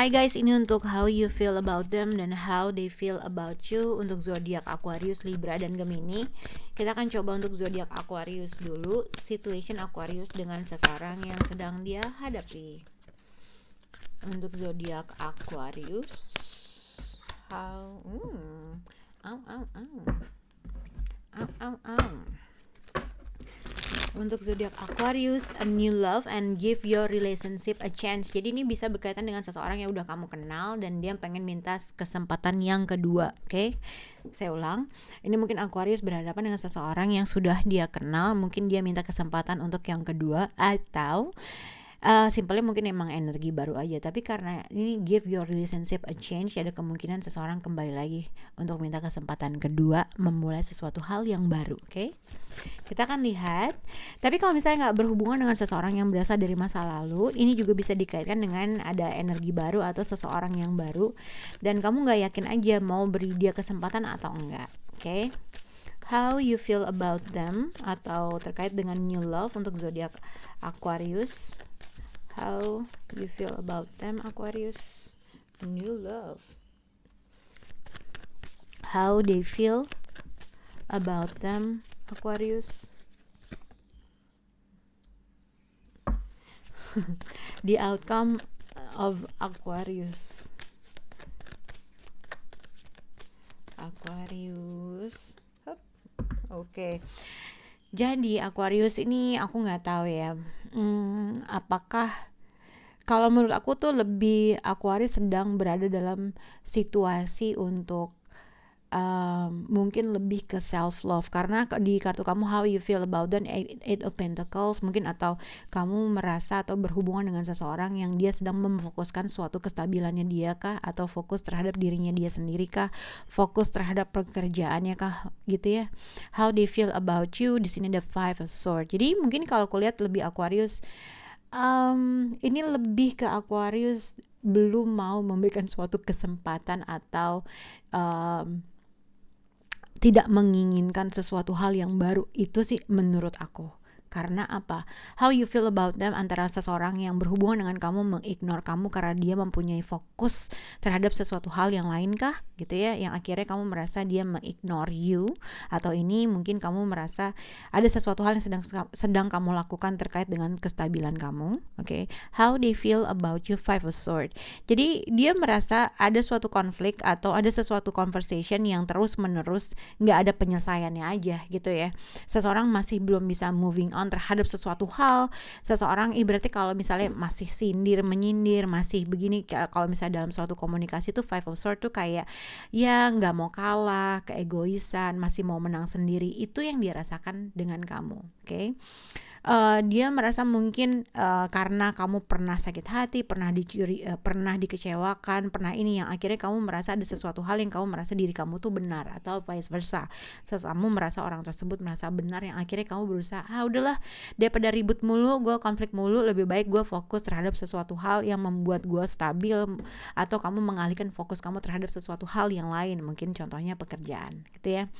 Hai guys, ini untuk how you feel about them dan how they feel about you untuk zodiak Aquarius, Libra, dan Gemini. Kita akan coba untuk zodiak Aquarius dulu, situation Aquarius dengan seseorang yang sedang dia hadapi. Untuk zodiak Aquarius, how Untuk zodiak Aquarius, a new love and give your relationship a chance. Jadi ini bisa berkaitan dengan seseorang yang udah kamu kenal dan dia pengen minta kesempatan yang kedua. Oke? Saya ulang. Ini mungkin Aquarius berhadapan dengan seseorang yang sudah dia kenal, mungkin dia minta kesempatan untuk yang kedua, atau simpelnya mungkin emang energi baru aja. Tapi karena ini give your relationship a change, ada kemungkinan seseorang kembali lagi untuk minta kesempatan kedua, memulai sesuatu hal yang baru. Oke? Kita akan lihat. Tapi kalau misalnya nggak berhubungan dengan seseorang yang berasal dari masa lalu, ini juga bisa dikaitkan dengan ada energi baru atau seseorang yang baru, dan kamu nggak yakin aja mau beri dia kesempatan atau enggak. Oke? How you feel about them, atau terkait dengan new love untuk zodiak Aquarius. How you feel about them, Aquarius? New love. How they feel about them, Aquarius. The outcome of Aquarius. Oke. Jadi Aquarius ini aku nggak tahu ya. Apakah, kalau menurut aku tuh lebih Aquarius sedang berada dalam situasi untuk mungkin lebih ke self love, karena di kartu kamu how you feel about them, eight of pentacles mungkin, atau kamu merasa atau berhubungan dengan seseorang yang dia sedang memfokuskan suatu kestabilannya dia kah, atau fokus terhadap dirinya dia sendiri kah, fokus terhadap pekerjaannya kah, gitu ya. How they feel about you, di sini ada five of swords. Jadi mungkin kalau aku lihat lebih Aquarius, ini lebih ke Aquarius belum mau memberikan suatu kesempatan atau tidak menginginkan sesuatu hal yang baru. Itu sih menurut aku. Karena apa? How you feel about them, antara seseorang yang berhubungan dengan kamu mengignore kamu karena dia mempunyai fokus terhadap sesuatu hal yang lain kah, gitu ya, yang akhirnya kamu merasa dia mengignore you, atau ini mungkin kamu merasa ada sesuatu hal yang sedang kamu lakukan terkait dengan kestabilan kamu. Oke? How they feel about you, five of swords. Jadi dia merasa ada suatu konflik atau ada sesuatu conversation yang terus menerus nggak ada penyelesaiannya aja, gitu ya. Seseorang masih belum bisa moving on terhadap sesuatu hal. Seseorang ibaratnya kalau misalnya masih sindir menyindir, masih begini, kalau misalnya dalam suatu komunikasi tuh five of swords tuh kayak ya nggak mau kalah, keegoisan, masih mau menang sendiri. Itu yang dia rasakan dengan kamu. Oke? Dia merasa mungkin karena kamu pernah sakit hati, pernah dikecewakan, pernah ini, yang akhirnya kamu merasa ada sesuatu hal yang kamu merasa diri kamu tuh benar, atau vice versa. Kamu merasa orang tersebut merasa benar, yang akhirnya kamu berusaha, udahlah, daripada ribut mulu, gue konflik mulu, lebih baik gue fokus terhadap sesuatu hal yang membuat gue stabil, atau kamu mengalihkan fokus kamu terhadap sesuatu hal yang lain, mungkin contohnya pekerjaan, gitu ya.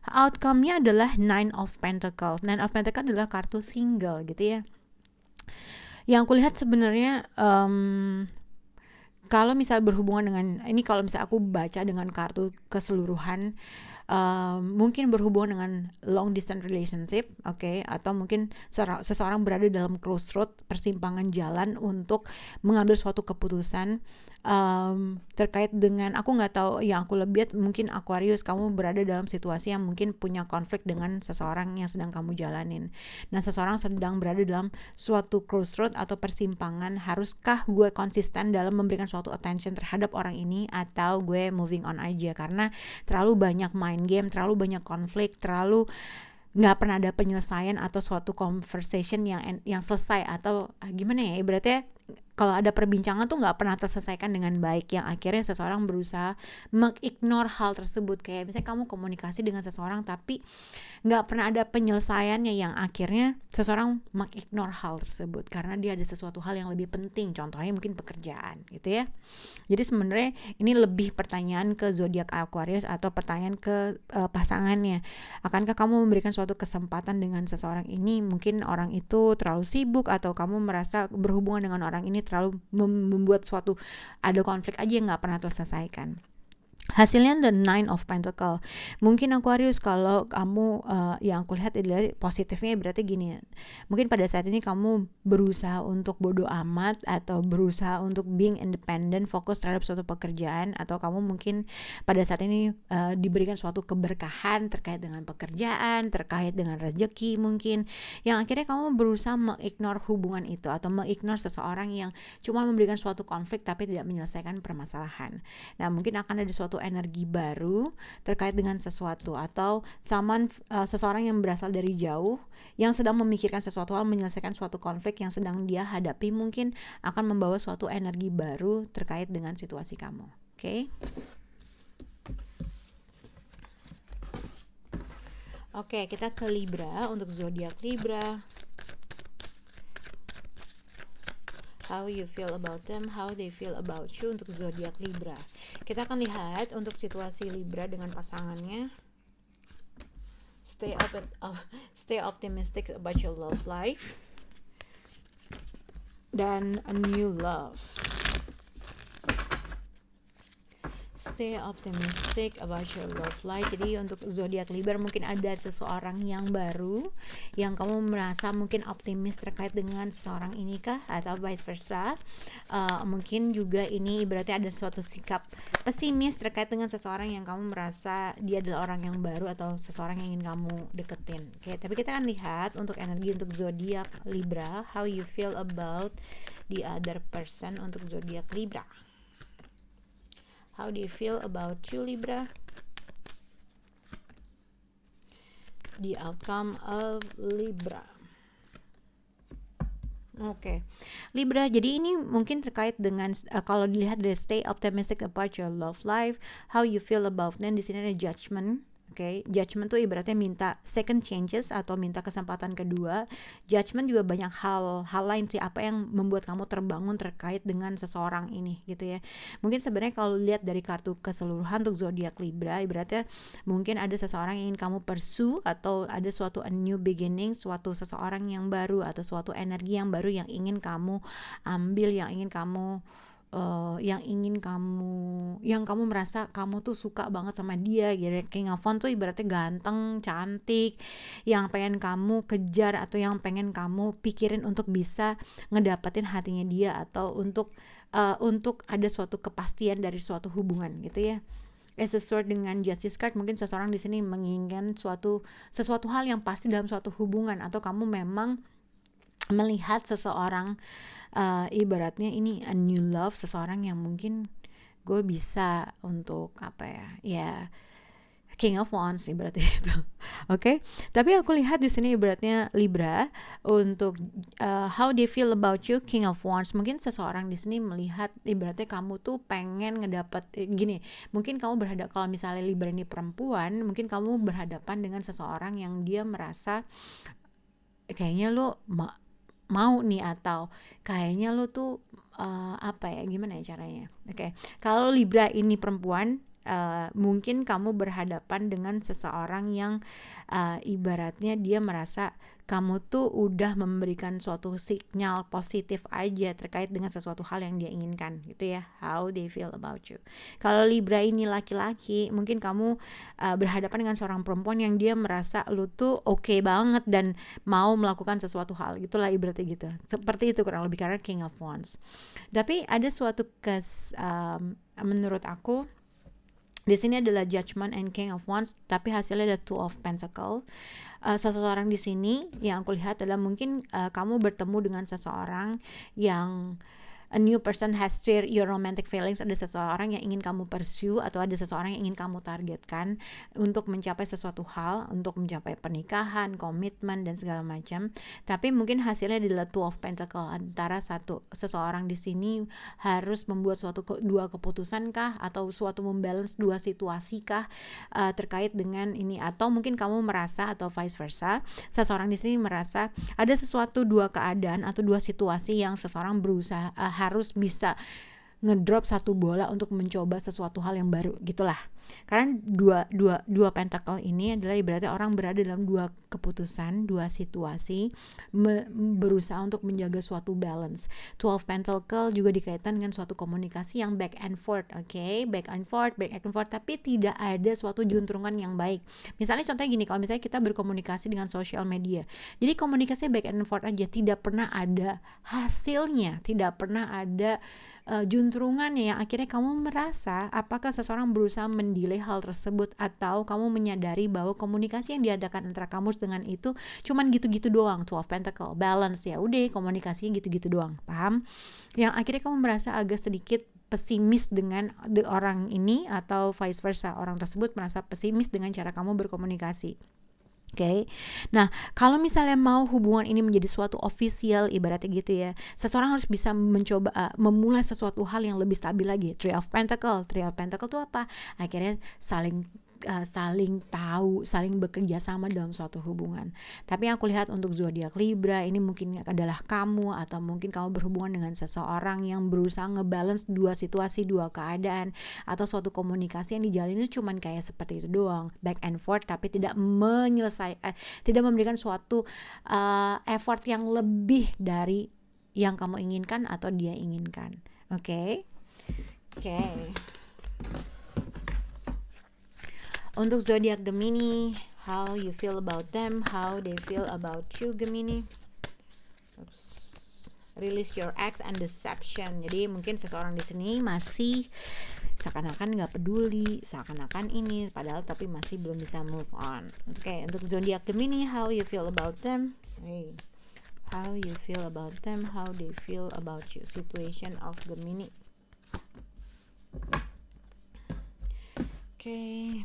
Outcome-nya adalah Nine of Pentacles. Nine of Pentacles adalah kartu single, gitu ya. Yang aku lihat sebenarnya kalau misal berhubungan dengan ini, kalau misal aku baca dengan kartu keseluruhan, mungkin berhubungan dengan long distance relationship, okay? Atau mungkin seseorang berada dalam crossroad, persimpangan jalan untuk mengambil suatu keputusan terkait dengan, aku nggak tahu, yang aku lihat mungkin Aquarius kamu berada dalam situasi yang mungkin punya konflik dengan seseorang yang sedang kamu jalanin. Nah, seseorang sedang berada dalam suatu crossroad atau persimpangan, haruskah gue konsisten dalam memberikan suatu attention terhadap orang ini, atau gue moving on aja, karena terlalu banyak main game, terlalu banyak konflik, terlalu nggak pernah ada penyelesaian atau suatu conversation yang selesai, atau gimana ya, ibaratnya kalau ada perbincangan tuh nggak pernah terselesaikan dengan baik, yang akhirnya seseorang berusaha mengignore hal tersebut. Kayak misalnya kamu komunikasi dengan seseorang tapi nggak pernah ada penyelesaiannya, yang akhirnya seseorang mengignore hal tersebut karena dia ada sesuatu hal yang lebih penting, contohnya mungkin pekerjaan, gitu ya. Jadi sebenarnya ini lebih pertanyaan ke zodiak Aquarius, atau pertanyaan ke pasangannya. Akankah kamu memberikan suatu kesempatan dengan seseorang ini? Mungkin orang itu terlalu sibuk, atau kamu merasa berhubungan dengan orang seseorang ini terlalu membuat suatu ada konflik aja yang nggak pernah terselesaikan. Hasilnya the 9 of Pentacle. Mungkin Aquarius, kalau kamu yang aku lihat dari positifnya berarti gini, mungkin pada saat ini kamu berusaha untuk bodo amat atau berusaha untuk being independent, fokus terhadap suatu pekerjaan, atau kamu mungkin pada saat ini diberikan suatu keberkahan terkait dengan pekerjaan, terkait dengan rezeki mungkin, yang akhirnya kamu berusaha mengignore hubungan itu atau mengignore seseorang yang cuma memberikan suatu konflik tapi tidak menyelesaikan permasalahan. Nah, mungkin akan ada suatu energi baru terkait dengan sesuatu, atau seseorang yang berasal dari jauh yang sedang memikirkan sesuatu hal, menyelesaikan suatu konflik yang sedang dia hadapi, mungkin akan membawa suatu energi baru terkait dengan situasi kamu. Oke? Oke, kita ke Libra. Untuk zodiak Libra, how you feel about them, how they feel about you. Untuk zodiak Libra, kita akan lihat untuk situasi Libra dengan pasangannya. Stay optimistic about your love life dan a new love. Stay optimistic about your love life. Jadi untuk zodiak Libra, mungkin ada seseorang yang baru yang kamu merasa mungkin optimis terkait dengan seseorang ini kah, atau vice versa. Mungkin juga ini ibaratnya ada suatu sikap pesimis terkait dengan seseorang yang kamu merasa dia adalah orang yang baru atau seseorang yang ingin kamu deketin. Oke, tapi kita akan lihat untuk energi untuk zodiak Libra, how you feel about the other person. Untuk zodiak Libra, how do you feel about you, Libra? The outcome of Libra. Oke, Libra. Jadi ini mungkin terkait dengan kalau dilihat dari stay optimistic about your love life, how you feel about them. Di sini ada judgment. Oke, judgment tuh ibaratnya minta second chances atau minta kesempatan kedua. Judgment juga banyak hal lain sih, apa yang membuat kamu terbangun terkait dengan seseorang ini gitu ya. Mungkin sebenarnya kalau lihat dari kartu keseluruhan untuk zodiak Libra, ibaratnya mungkin ada seseorang yang ingin kamu pursue, atau ada suatu a new beginning, suatu seseorang yang baru atau suatu energi yang baru yang ingin kamu ambil, yang kamu merasa kamu tuh suka banget sama dia gitu. King of Wands tuh ibaratnya ganteng, cantik, yang pengen kamu kejar atau yang pengen kamu pikirin untuk bisa ngedapetin hatinya dia, atau untuk ada suatu kepastian dari suatu hubungan gitu ya. As a sword dengan Justice card, mungkin seseorang di sini menginginkan sesuatu hal yang pasti dalam suatu hubungan, atau kamu memang melihat seseorang ibaratnya ini a new love, seseorang yang mungkin gue bisa untuk King of Wands ibaratnya itu. Oke. Tapi aku lihat di sini ibaratnya Libra untuk how they feel about you, King of Wands. Mungkin seseorang di sini melihat ibaratnya kamu tuh pengen gini. Mungkin kamu berhadapan, kalau misalnya Libra ini perempuan, mungkin kamu berhadapan dengan seseorang yang dia merasa kayaknya lo mau nih, atau kayaknya lo tuh gimana ya caranya. Oke. Kalau Libra ini perempuan, mungkin kamu berhadapan dengan seseorang yang ibaratnya dia merasa kamu tuh udah memberikan suatu sinyal positif aja terkait dengan sesuatu hal yang dia inginkan gitu ya. How they feel about you. Kalau Libra ini laki-laki, mungkin kamu berhadapan dengan seorang perempuan yang dia merasa lu tuh oke banget dan mau melakukan sesuatu hal, gitulah ibaratnya gitu. Seperti itu kurang lebih, karena King of Wands. Tapi ada suatu menurut aku di sini adalah Judgment and King of Wands, tapi hasilnya ada Two of Pentacles. Seseorang di sini yang aku lihat adalah mungkin kamu bertemu dengan seseorang yang a new person has stirred your romantic feelings. Ada seseorang yang ingin kamu pursue, atau ada seseorang yang ingin kamu targetkan untuk mencapai sesuatu hal, untuk mencapai pernikahan, komitmen dan segala macam. Tapi mungkin hasilnya adalah Two of Pentacles. Antara seseorang di sini harus membuat dua keputusan kah, atau suatu membalance dua situasi kah terkait dengan ini, atau mungkin kamu merasa, atau vice versa, seseorang di sini merasa ada sesuatu dua keadaan atau dua situasi yang seseorang berusaha harus bisa ngedrop satu bola untuk mencoba sesuatu hal yang baru gitulah. Karena dua pentacle ini adalah ibaratnya orang berada dalam dua keputusan, dua situasi, berusaha untuk menjaga suatu balance. 12 pentacle juga dikaitkan dengan suatu komunikasi yang back and forth, back and forth, tapi tidak ada suatu juntrungan yang baik. Misalnya contohnya gini, kalau misalnya kita berkomunikasi dengan sosial media, jadi komunikasi back and forth aja, tidak pernah ada hasilnya, tidak pernah ada juntrungan yang akhirnya kamu merasa apakah seseorang berusaha mendelay hal tersebut, atau kamu menyadari bahwa komunikasi yang diadakan antara kamu dengan itu cuman gitu-gitu doang. 12 pentacle balance, ya udah komunikasinya gitu-gitu doang, paham? Yang akhirnya kamu merasa agak sedikit pesimis dengan orang ini, atau vice versa, orang tersebut merasa pesimis dengan cara kamu berkomunikasi. Nah kalau misalnya mau hubungan ini menjadi suatu official, ibaratnya gitu ya, seseorang harus bisa mencoba memulai sesuatu hal yang lebih stabil lagi. Three of Pentacle itu apa? Akhirnya saling tahu, saling bekerja sama dalam suatu hubungan. Tapi yang aku lihat untuk zodiak Libra ini mungkin adalah kamu, atau mungkin kamu berhubungan dengan seseorang yang berusaha ngebalance dua situasi, dua keadaan, atau suatu komunikasi yang dijalani cuman kayak seperti itu doang, back and forth, tapi tidak tidak memberikan suatu effort yang lebih dari yang kamu inginkan atau dia inginkan. Oke. Untuk zodiak Gemini, how you feel about them, how they feel about you, Gemini. Release your acts and deception. Jadi mungkin seseorang di sini masih seakan-akan nggak peduli, seakan-akan ini, padahal tapi masih belum bisa move on. Untuk zodiak Gemini, how you feel about them? How you feel about them, how they feel about you. Situation of Gemini.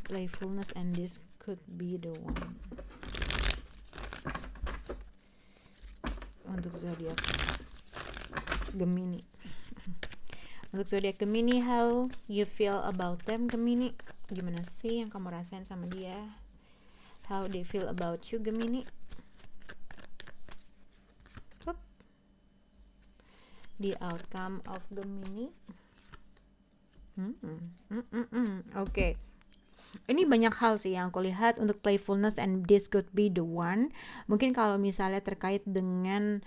Playfulness, and this could be the one. Untuk zodiak Gemini. Untuk zodiak Gemini, how you feel about them, Gemini? Gimana sih yang kamu rasain sama dia? How they feel about you, Gemini? The outcome of Gemini. Ini banyak hal sih yang aku lihat untuk playfulness, and this could be the one. Mungkin kalau misalnya terkait dengan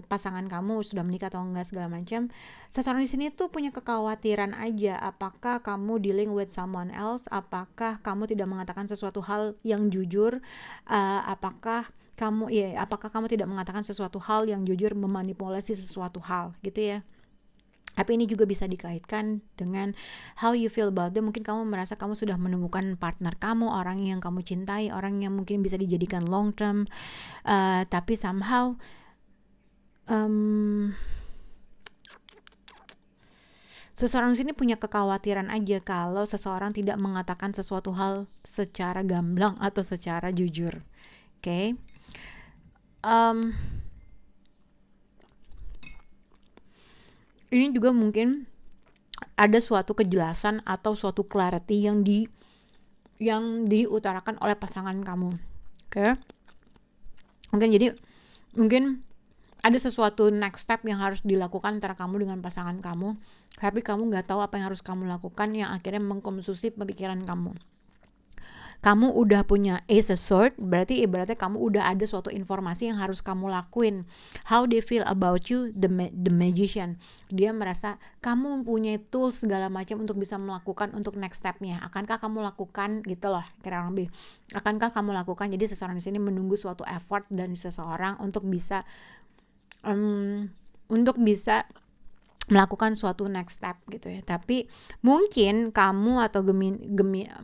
pasangan kamu sudah menikah atau enggak segala macam, seseorang di sini tuh punya kekhawatiran aja, apakah kamu dealing with someone else, apakah kamu tidak mengatakan sesuatu hal yang jujur, apakah kamu tidak mengatakan sesuatu hal yang jujur, memanipulasi sesuatu hal gitu ya. Tapi ini juga bisa dikaitkan dengan how you feel about them. Mungkin kamu merasa kamu sudah menemukan partner kamu, orang yang kamu cintai, orang yang mungkin bisa dijadikan long term, tapi somehow seseorang sini punya kekhawatiran aja kalau seseorang tidak mengatakan sesuatu hal secara gamblang atau secara jujur. Ini juga mungkin ada suatu kejelasan atau suatu clarity yang diutarakan oleh pasangan kamu. Mungkin ada sesuatu next step yang harus dilakukan antara kamu dengan pasangan kamu, tapi kamu nggak tahu apa yang harus kamu lakukan, yang akhirnya mengkonsumsi pemikiran kamu. Kamu udah punya Ace of Swords, berarti ibaratnya kamu udah ada suatu informasi yang harus kamu lakuin. How they feel about you, the magician. Dia merasa kamu mempunyai tools segala macam untuk bisa melakukan untuk next stepnya. Akankah kamu lakukan gitu loh, kira-kira lebih. Akankah kamu lakukan? Jadi seseorang di sini menunggu suatu effort dari seseorang untuk bisa melakukan suatu next step gitu ya. Tapi mungkin kamu atau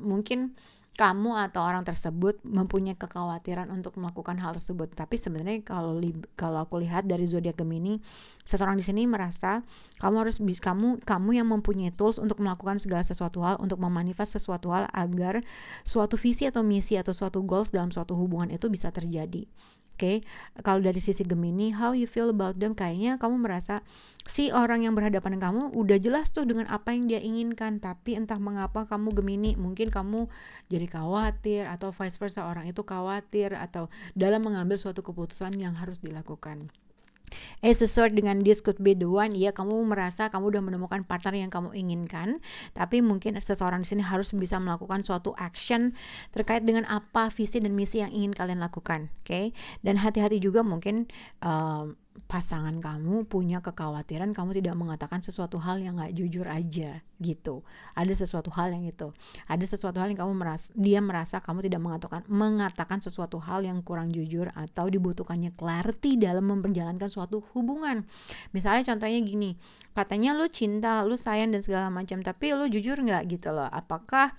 mungkin kamu atau orang tersebut mempunyai kekhawatiran untuk melakukan hal tersebut. Tapi sebenarnya kalau aku lihat dari zodiak Gemini, seseorang di sini merasa kamu yang mempunyai tools untuk melakukan segala sesuatu hal, untuk memanifest sesuatu hal agar suatu visi atau misi atau suatu goals dalam suatu hubungan itu bisa terjadi. Kalau dari sisi Gemini, how you feel about them, kayaknya kamu merasa si orang yang berhadapan dengan kamu udah jelas tuh dengan apa yang dia inginkan, tapi entah mengapa kamu Gemini, mungkin kamu jadi khawatir atau vice versa, orang itu khawatir atau dalam mengambil suatu keputusan yang harus dilakukan. Sesuai dengan this could be the one, ya kamu merasa kamu udah menemukan partner yang kamu inginkan, tapi mungkin seseorang di sini harus bisa melakukan suatu action terkait dengan apa visi dan misi yang ingin kalian lakukan, oke? Dan hati-hati juga mungkin pasangan kamu punya kekhawatiran kamu tidak mengatakan sesuatu hal yang nggak jujur aja gitu. Ada sesuatu hal yang itu, ada sesuatu hal yang dia merasa kamu tidak mengatakan sesuatu hal yang kurang jujur atau dibutuhkannya clarity dalam memperjalankan suatu hubungan. Misalnya contohnya gini, katanya lu cinta, lu sayang dan segala macam, tapi lu jujur nggak gitu loh? Apakah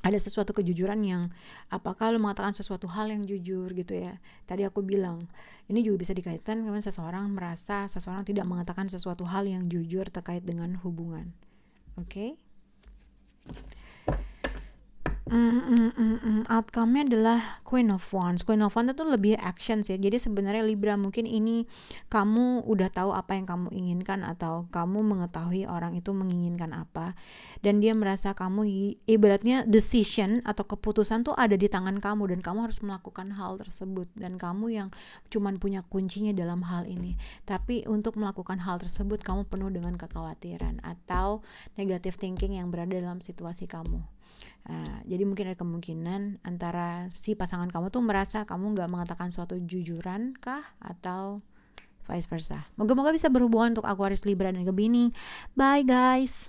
ada sesuatu kejujuran yang, apakah lo mengatakan sesuatu hal yang jujur gitu ya. Tadi aku bilang ini juga bisa dikaitkan dengan seseorang merasa seseorang tidak mengatakan sesuatu hal yang jujur terkait dengan hubungan. Oke? Outcome-nya adalah Queen of Wands. Queen of Wands itu lebih action sih. Jadi sebenarnya Libra, mungkin ini kamu udah tahu apa yang kamu inginkan atau kamu mengetahui orang itu menginginkan apa, dan dia merasa kamu ibaratnya decision atau keputusan tuh ada di tangan kamu dan kamu harus melakukan hal tersebut, dan kamu yang cuman punya kuncinya dalam hal ini. Tapi untuk melakukan hal tersebut kamu penuh dengan kekhawatiran atau negative thinking yang berada dalam situasi kamu. Jadi mungkin ada kemungkinan antara si pasangan kamu tuh merasa kamu gak mengatakan suatu jujuran kah, atau vice versa. Moga-moga bisa berhubungan untuk Aquarius, Libra, dan Gemini. Bye guys.